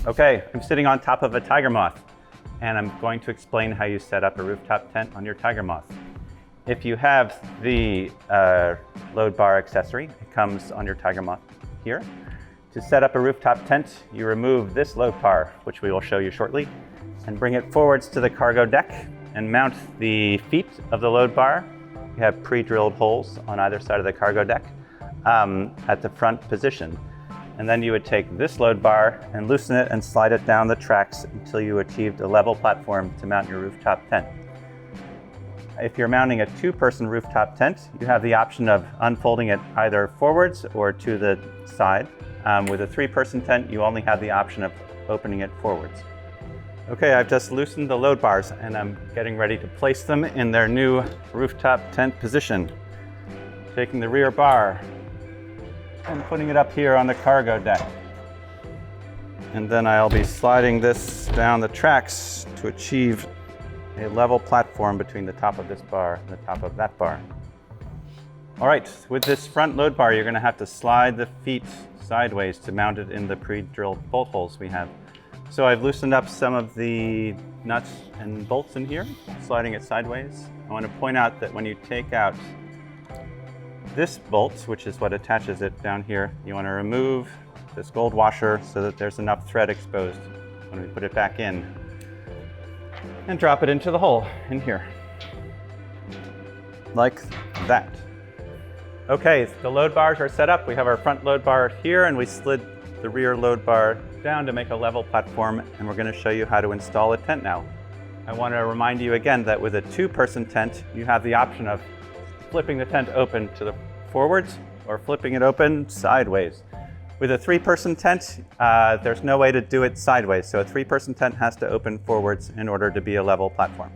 Okay, I'm sitting on top of a TigerMoth, and I'm going to explain how you set up a rooftop tent on your TigerMoth. If you have the load bar accessory, it comes on your TigerMoth here. To set up a rooftop tent, you remove this load bar, which we will show you shortly, and bring it forwards to the cargo deck and mount the feet of the load bar. You have pre-drilled holes on either side of the cargo deck at the front position. And then you would take this load bar and loosen it and slide it down the tracks until you achieved a level platform to mount your rooftop tent. If you're mounting a two-person rooftop tent, you have the option of unfolding it either forwards or to the side. With a three-person tent, you only have the option of opening it forwards. Okay, I've just loosened the load bars and I'm getting ready to place them in their new rooftop tent position. Taking the rear bar and putting it up here on the cargo deck. And then I'll be sliding this down the tracks to achieve a level platform between the top of this bar and the top of that bar. All right, with this front load bar, you're gonna have to slide the feet sideways to mount it in the pre-drilled bolt holes we have. So I've loosened up some of the nuts and bolts in here, sliding it sideways. I want to point out that when you take out this bolt, which is what attaches it down here, you want to remove this gold washer so that there's enough thread exposed when we put it back in, and drop it into the hole in here, like that. Okay, the load bars are set up. We have our front load bar here, and we slid the rear load bar down to make a level platform, and we're going to show you how to install a tent now. I want to remind you again that with a two-person tent, you have the option of flipping the tent open to the forwards or flipping it open sideways. With a three-person tent, there's no way to do it sideways, so a three-person tent has to open forwards in order to be a level platform.